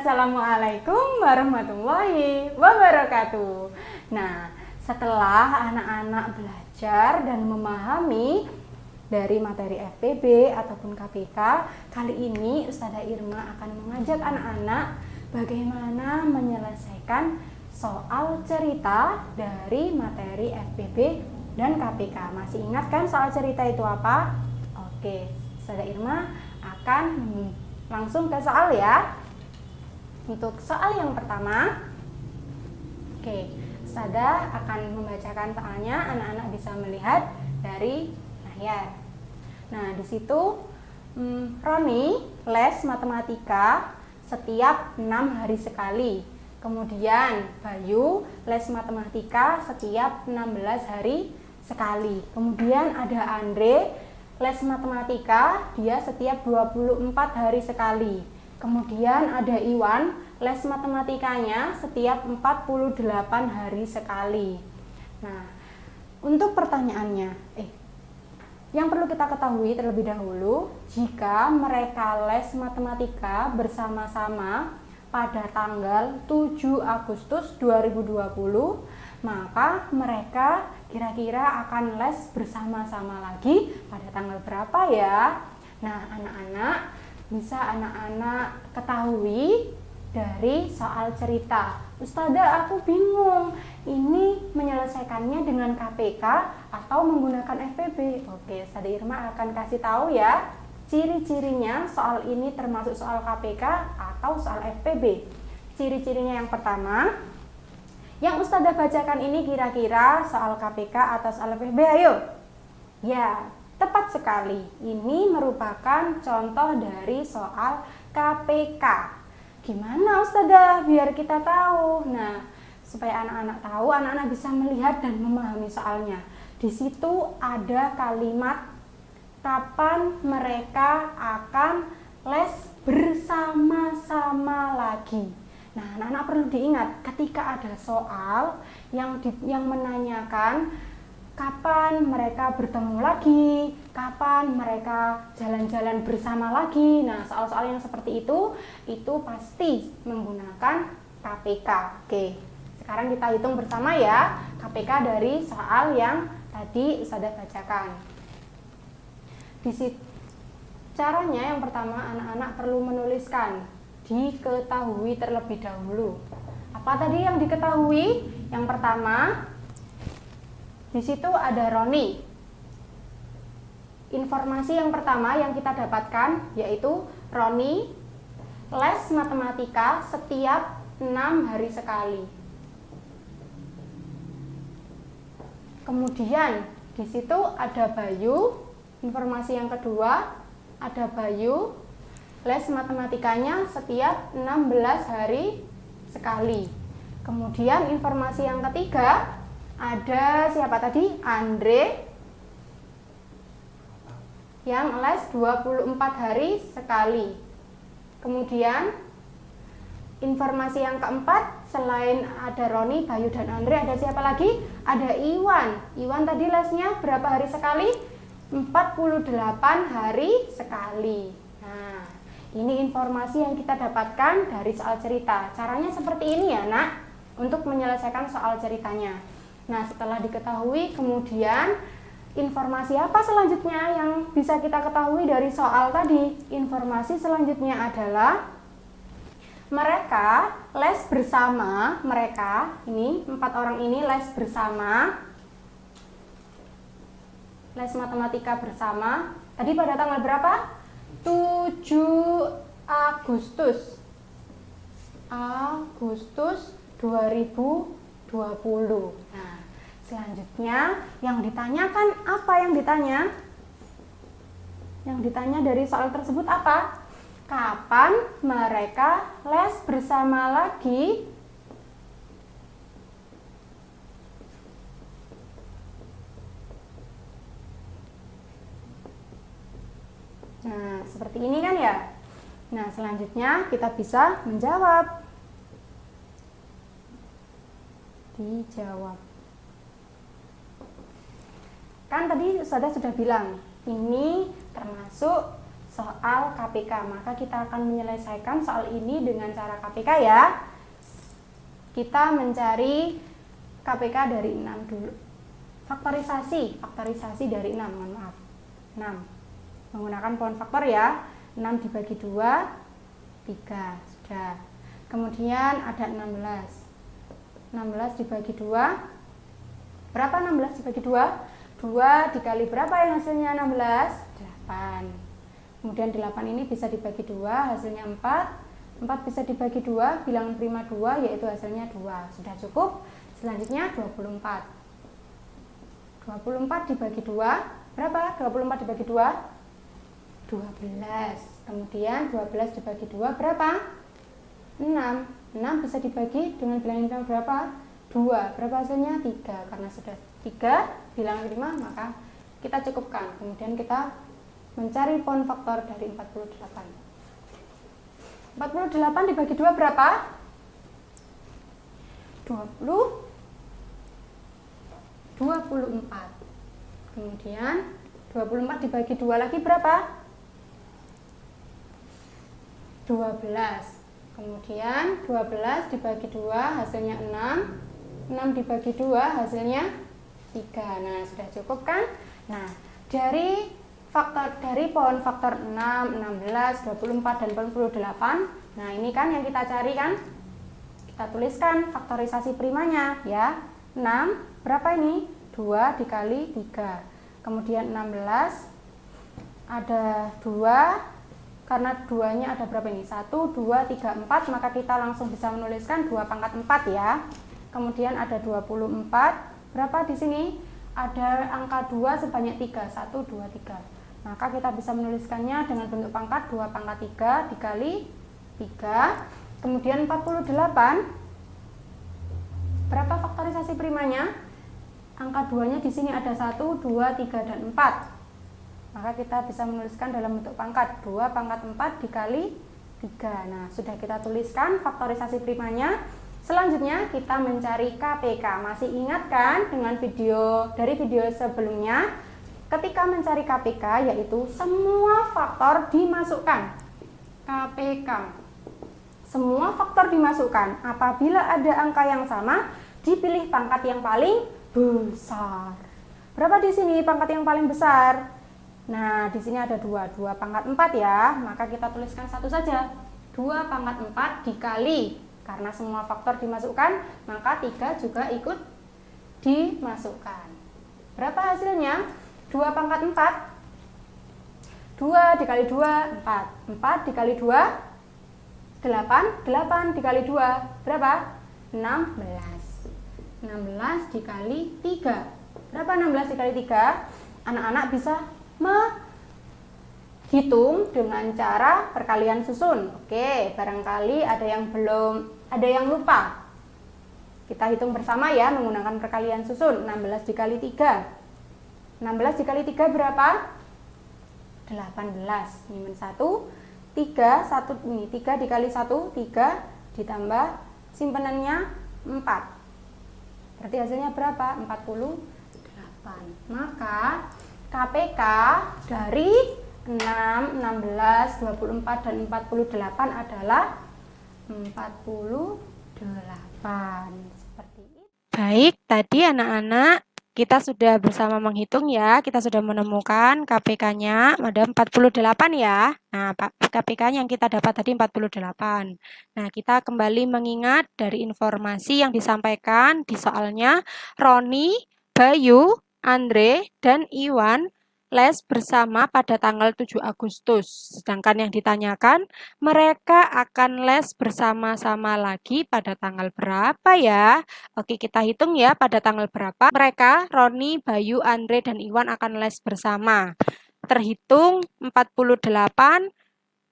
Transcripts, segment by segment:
Assalamualaikum warahmatullahi wabarakatuh. Nah, setelah anak-anak belajar dan memahami dari materi FPB ataupun KPK, kali ini Ustazah Irma akan mengajak anak-anak bagaimana menyelesaikan soal cerita dari materi FPB dan KPK. Masih ingat kan soal cerita itu apa? Oke, Ustazah Irma akan langsung ke soal ya. Untuk soal yang pertama, Ustazah akan membacakan soalnya, anak-anak bisa melihat dari layar. Nah, di situ Roni les matematika setiap 6 hari sekali. Kemudian Bayu les matematika setiap 16 hari sekali. Kemudian ada Andre les matematika dia setiap 24 hari sekali. Kemudian ada Iwan, les matematikanya setiap 48 hari sekali. Nah, untuk pertanyaannya, yang perlu kita ketahui terlebih dahulu, jika mereka les matematika bersama-sama pada tanggal 7 Agustus 2020, maka mereka kira-kira akan les bersama-sama lagi pada tanggal berapa ya? Nah, anak-anak bisa anak-anak ketahui dari soal cerita. Ustazah, aku bingung, ini menyelesaikannya dengan KPK atau menggunakan FPB? Oke, Ustazah Irma akan kasih tahu ya ciri-cirinya soal ini termasuk soal KPK atau soal FPB. Ciri-cirinya yang pertama, yang Ustazah bacakan ini kira-kira soal KPK atau soal FPB? Ayo. Ya, tepat sekali. Ini merupakan contoh dari soal KPK. Gimana Ustazah biar kita tahu? Nah, supaya anak-anak tahu, anak-anak bisa melihat dan memahami soalnya. Di situ ada kalimat kapan mereka akan les bersama-sama lagi. Nah, anak-anak perlu diingat ketika ada soal yang menanyakan kapan mereka bertemu lagi, kapan mereka jalan-jalan bersama lagi. Nah, soal-soal yang seperti itu pasti menggunakan KPK. Oke, sekarang kita hitung bersama ya KPK dari soal yang tadi Ustazah bacakan. Caranya yang pertama, anak-anak perlu menuliskan, diketahui terlebih dahulu. Apa tadi yang diketahui? Yang pertama, di situ ada Roni. Informasi yang pertama yang kita dapatkan yaitu Roni les matematika setiap 6 hari sekali. Kemudian di situ ada Bayu. Informasi yang kedua ada Bayu les matematikanya setiap 16 hari sekali. Kemudian informasi yang ketiga ada siapa tadi? Andre yang les 24 hari sekali. Kemudian informasi yang keempat, selain ada Roni, Bayu, dan Andre, ada siapa lagi? Ada Iwan. Iwan tadi lesnya berapa hari sekali? 48 hari sekali. Nah, ini informasi yang kita dapatkan dari soal cerita. Caranya seperti ini ya nak, untuk menyelesaikan soal ceritanya. Nah, setelah diketahui, kemudian informasi apa selanjutnya yang bisa kita ketahui dari soal tadi? Informasi selanjutnya adalah mereka les bersama, ini 4 orang ini les bersama, les matematika bersama. Tadi pada tanggal berapa? 7 Agustus 2020. Nah, selanjutnya yang ditanyakan apa yang ditanya? Yang ditanya dari soal tersebut apa? Kapan mereka les bersama lagi? Nah, seperti ini kan ya. Nah, selanjutnya kita bisa menjawab. Dijawab. Kan tadi Ustazah sudah bilang, ini termasuk soal KPK. Maka kita akan menyelesaikan soal ini dengan cara KPK ya. Kita mencari KPK dari 6 dulu. Faktorisasi dari 6, mohon maaf. 6. Menggunakan pohon faktor ya. 6 dibagi 2, 3. Sudah. Kemudian ada 16. 16 dibagi 2. Berapa 16 dibagi 2? 2 dikali berapa yang hasilnya 16? 8. Kemudian 8 ini bisa dibagi 2, hasilnya 4. 4 bisa dibagi 2, bilangan prima 2, yaitu hasilnya 2. Sudah cukup. Selanjutnya 24. 24 dibagi 2, berapa? 24 dibagi 2? 12. Kemudian 12 dibagi 2, berapa? 6. 6 bisa dibagi dengan bilangan prima berapa? 2. Berapa hasilnya? 3. Karena sudah 3 bilangan prima, maka kita cukupkan. Kemudian kita mencari pohon faktor dari 48. 48 dibagi 2 berapa? 24. Kemudian 24 dibagi 2 lagi berapa? 12. Kemudian 12 dibagi 2 hasilnya 6. 6 dibagi 2 hasilnya 3. Nah, sudah cukup kan? Nah, dari pohon faktor 6, 16, 24 dan 48. Nah, ini kan yang kita cari kan? Kita tuliskan faktorisasi primanya ya. 6 berapa ini? 2 dikali 3. Kemudian 16 ada 2, karena 2-nya ada berapa ini? 1, 2, 3, 4, maka kita langsung bisa menuliskan 2 pangkat 4 ya. Kemudian ada 24, berapa di sini? Ada angka 2 sebanyak 3, 1, 2, 3. Maka kita bisa menuliskannya dengan bentuk pangkat 2 pangkat 3 dikali 3. Kemudian 48, berapa faktorisasi primanya? Angka 2-nya di sini ada 1, 2, 3, dan 4. Maka kita bisa menuliskan dalam bentuk pangkat 2 pangkat 4 dikali 3. Nah, sudah kita tuliskan faktorisasi primanya. Selanjutnya kita mencari KPK. Masih ingat kan dengan video sebelumnya? Ketika mencari KPK yaitu semua faktor dimasukkan. KPK. Semua faktor dimasukkan. Apabila ada angka yang sama, dipilih pangkat yang paling besar. Berapa di sini pangkat yang paling besar? Nah, di sini ada 2 pangkat 4 ya. Maka kita tuliskan satu saja. 2 pangkat 4 dikali, karena semua faktor dimasukkan, maka 3 juga ikut dimasukkan. Berapa hasilnya? 2 pangkat 4. 2 dikali 2, 4. 4 dikali 2, 8. 8 dikali 2, berapa? 16. 16 dikali 3. Berapa 16 dikali 3? Anak-anak bisa menghitung dengan cara perkalian susun. Oke, barangkali ada yang lupa. Kita hitung bersama ya menggunakan perkalian susun. 16 dikali 3. 16 dikali 3 berapa? 18. Ini 1, 3, 1 ini 3 dikali 1, 3 ditambah simpenannya 4. Berarti hasilnya berapa? 48. Maka KPK dari 6, 16, 24, dan 48 adalah 48. Seperti itu. Baik, tadi anak-anak kita sudah bersama menghitung ya. Kita sudah menemukan KPK-nya ada 48 ya. Nah, KPK yang kita dapat tadi 48. Nah, kita kembali mengingat dari informasi yang disampaikan di soalnya. Roni, Bayu, Andre, dan Iwan les bersama pada tanggal 7 Agustus. Sedangkan yang ditanyakan, mereka akan les bersama-sama lagi pada tanggal berapa ya? Oke, kita hitung ya pada tanggal berapa. Mereka, Roni, Bayu, Andre, dan Iwan akan les bersama. Terhitung 48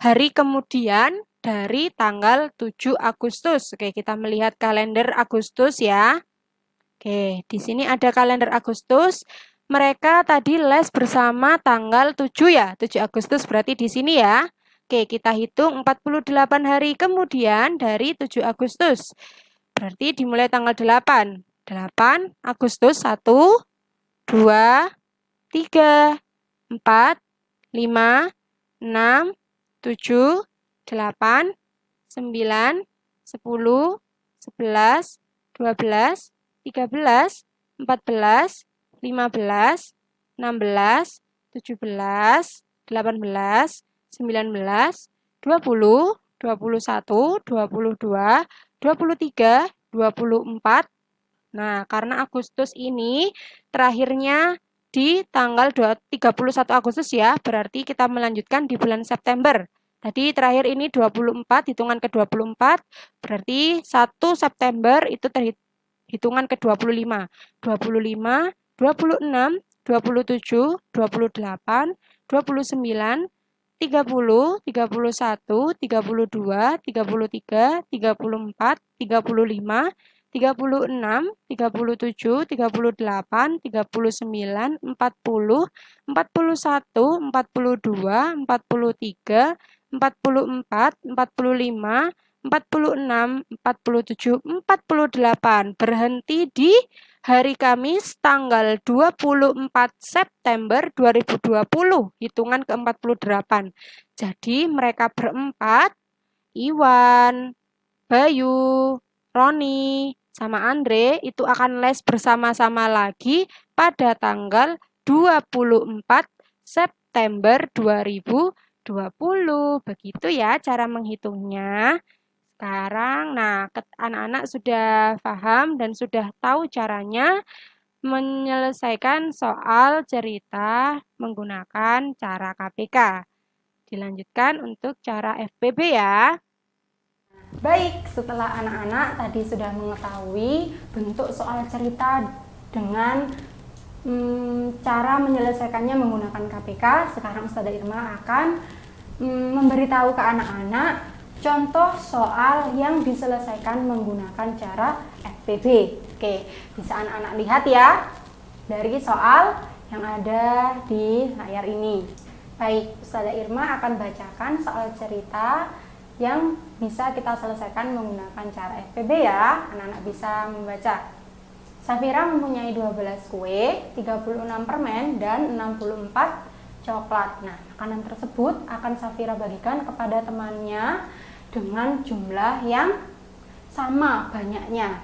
hari kemudian dari tanggal 7 Agustus. Oke, kita melihat kalender Agustus ya. Oke, di sini ada kalender Agustus. Mereka tadi les bersama tanggal 7 ya, 7 Agustus berarti di sini ya. Oke, kita hitung 48 hari kemudian dari 7 Agustus. Berarti dimulai tanggal 8. 8 Agustus 1, 2, 3, 4, 5, 6, 7, 8, 9, 10, 11, 12, 13, 14, 15, 16, 17, 18, 19, 20, 21, 22, 23, 24. Nah, karena Agustus ini terakhirnya di tanggal 31 Agustus ya, berarti kita melanjutkan di bulan September. Tadi terakhir ini 24, hitungan ke-24, berarti 1 September itu hitungan ke-25. 25, 26, 27, 28, 29, 30, 31, 32, 33, 34, 35, 36, 37, 38, 39, 40, 41, 42, 43, 44, 45, 46, 47, 48. Berhenti di hari Kamis tanggal 24 September 2020, hitungan ke-48. Jadi mereka berempat, Iwan, Bayu, Roni, sama Andre itu akan les bersama-sama lagi pada tanggal 24 September 2020. Begitu ya cara menghitungnya. Sekarang, nah, anak-anak sudah paham dan sudah tahu caranya menyelesaikan soal cerita menggunakan cara KPK. Dilanjutkan untuk cara FPB ya. Baik, setelah anak-anak tadi sudah mengetahui bentuk soal cerita dengan cara menyelesaikannya menggunakan KPK, sekarang Ustazah Irma akan memberitahu ke anak-anak contoh soal yang diselesaikan menggunakan cara FPB. Oke, bisa anak-anak lihat ya dari soal yang ada di layar ini. Baik, Ustazah Irma akan bacakan soal cerita yang bisa kita selesaikan menggunakan cara FPB ya. Anak-anak bisa membaca. Safira mempunyai 12 kue, 36 permen, dan 64 coklat. Nah, makanan tersebut akan Safira bagikan kepada temannya dengan jumlah yang sama banyaknya.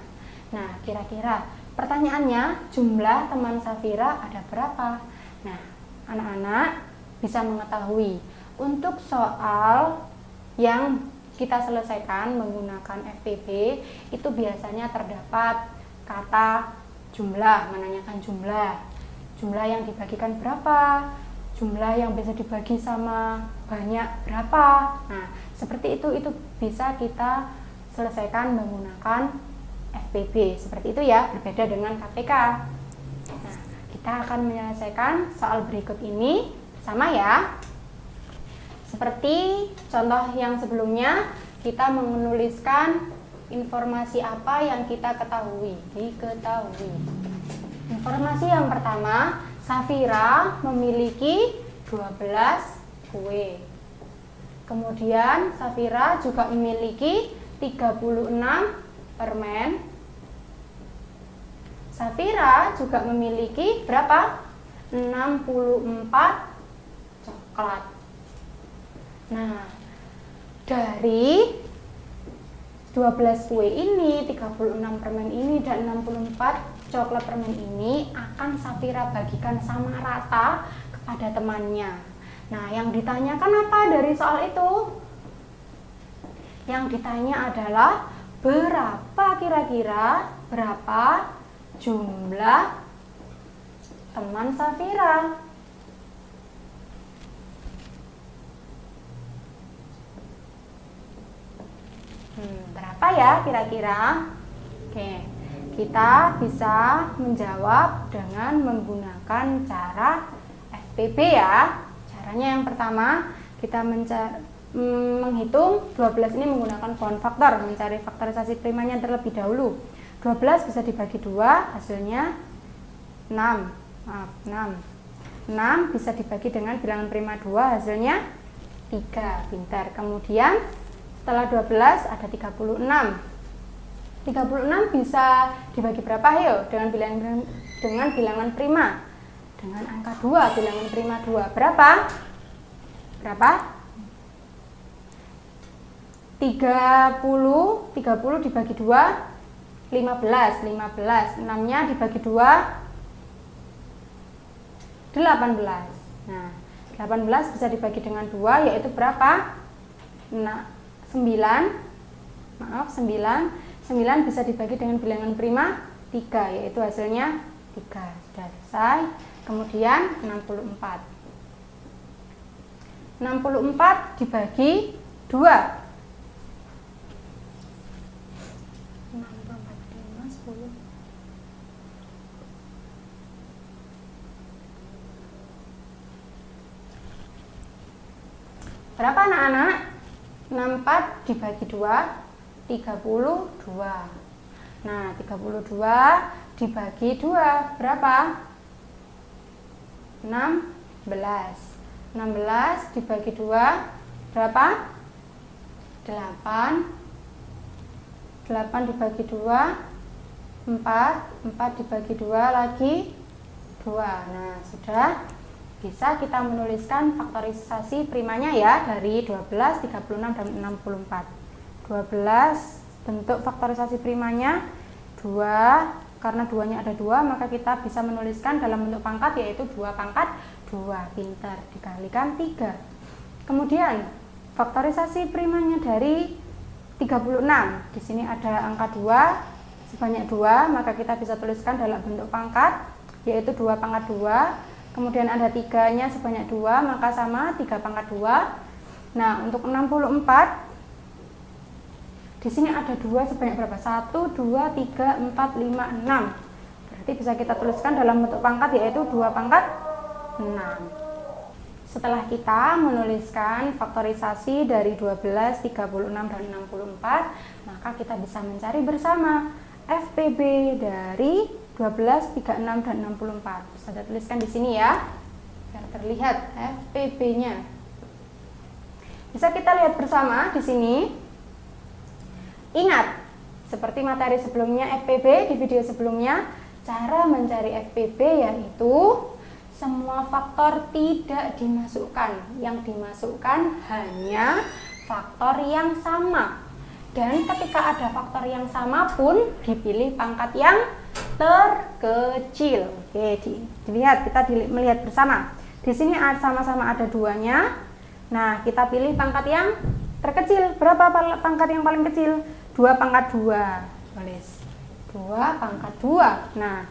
Nah, kira-kira pertanyaannya, jumlah teman Safira ada berapa? Nah, anak-anak bisa mengetahui untuk soal yang kita selesaikan menggunakan FPB itu biasanya terdapat kata jumlah, menanyakan jumlah yang dibagikan berapa, jumlah yang bisa dibagi sama banyak berapa. Nah, seperti itu bisa kita selesaikan menggunakan FPB. Seperti itu ya, berbeda dengan KPK. Nah, kita akan menyelesaikan soal berikut ini sama ya. Seperti contoh yang sebelumnya, kita menuliskan informasi apa yang kita ketahui. Informasi yang pertama, Safira memiliki 12 kue. Kemudian Safira juga memiliki 36 permen. Safira juga memiliki berapa? 64 coklat. Nah, dari 12 kue ini, 36 permen ini, dan 64 coklat permen ini akan Safira bagikan sama rata kepada temannya. Nah, yang ditanyakan apa dari soal itu? Yang ditanya adalah berapa kira-kira berapa jumlah teman Safira? Berapa ya kira-kira? Oke, kita bisa menjawab dengan menggunakan cara FPB ya. Caranya yang pertama, kita menghitung 12 ini menggunakan pohon faktor, mencari faktorisasi primanya terlebih dahulu. 12 bisa dibagi 2, hasilnya 6. 6 bisa dibagi dengan bilangan prima 2, hasilnya 3. Pintar. Kemudian setelah 12 ada 36. 36 bisa dibagi berapa? Ayo, dengan bilangan prima. Dengan angka 2, bilangan prima 2. Berapa? Berapa? 30 dibagi 2, 15. 6-nya dibagi 2, 18. Nah, 18 bisa dibagi dengan 2, yaitu berapa? 9. 9 bisa dibagi dengan bilangan prima 3, yaitu hasilnya 3. Sudah selesai. Kemudian 64. 64 dibagi 2. 10. Berapa anak-anak? 64 dibagi 2, 32. Nah, 32 dibagi 2 berapa? 16. 16 dibagi 2 berapa? 8. 8 dibagi 2, 4. 4 dibagi 2 lagi 2. Nah, sudah bisa kita menuliskan faktorisasi primanya ya, dari 12, 36, dan 64. 12 bentuk faktorisasi primanya 2, karena 2-nya ada 2, maka kita bisa menuliskan dalam bentuk pangkat, yaitu 2 pangkat 2. Pintar, dikalikan 3. Kemudian faktorisasi primanya dari 36. Di sini ada angka 2 sebanyak 2, maka kita bisa tuliskan dalam bentuk pangkat, yaitu 2 pangkat 2. Kemudian ada 3-nya sebanyak 2, maka sama 3 pangkat 2. Nah, untuk 64 di sini ada 2 sebanyak berapa? 1, 2, 3, 4, 5, 6. Berarti bisa kita tuliskan dalam bentuk pangkat, yaitu 2 pangkat 6. Setelah kita menuliskan faktorisasi dari 12, 36, dan 64, maka kita bisa mencari bersama FPB dari 12, 36, dan 64. Saya tuliskan di sini ya, biar terlihat FPB-nya. Bisa kita lihat bersama di sini. Ingat, seperti materi sebelumnya FPB di video sebelumnya, cara mencari FPB yaitu semua faktor tidak dimasukkan. Yang dimasukkan hanya faktor yang sama. Dan ketika ada faktor yang sama pun dipilih pangkat yang terkecil. Oke, dilihat, kita melihat bersama. Di sini sama-sama ada 2-nya. Nah, kita pilih pangkat yang terkecil. Berapa pangkat yang paling kecil? 2 pangkat 2. Tulis 2 pangkat 2. Nah,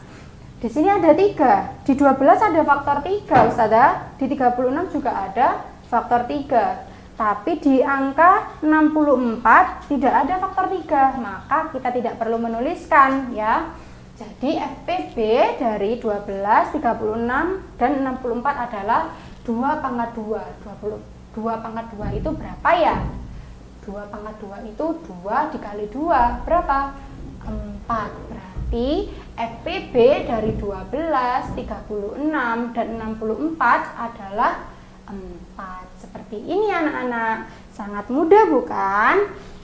di sini ada 3. Di 12 ada faktor 3, Ustazah. Di 36 juga ada faktor 3. Tapi di angka 64 tidak ada faktor 3, maka kita tidak perlu menuliskan ya. Jadi FPB dari 12, 36, dan 64 adalah 2 pangkat 2. 2 pangkat 2 itu berapa ya? 2 pangkat 2 itu 2 dikali 2 berapa? 4. Berarti FPB dari 12, 36, dan 64 adalah 4. Seperti ini anak-anak. Sangat mudah bukan?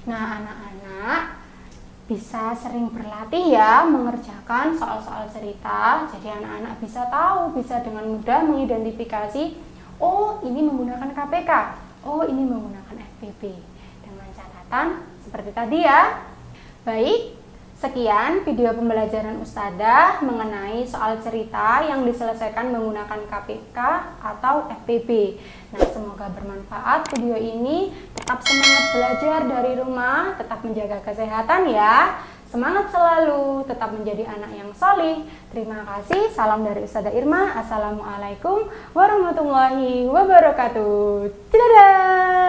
Nah, anak-anak bisa sering berlatih ya mengerjakan soal-soal cerita. Jadi anak-anak bisa tahu, bisa dengan mudah mengidentifikasi, oh ini menggunakan KPK, oh ini menggunakan FPB. Dengan catatan seperti tadi ya. Baik, sekian video pembelajaran Ustazah mengenai soal cerita yang diselesaikan menggunakan KPK atau FPB. Nah, semoga bermanfaat video ini. Tetap semangat belajar dari rumah, tetap menjaga kesehatan ya. Semangat selalu, tetap menjadi anak yang solih. Terima kasih. Salam dari Ustazah Irma. Assalamualaikum warahmatullahi wabarakatuh. Dadah!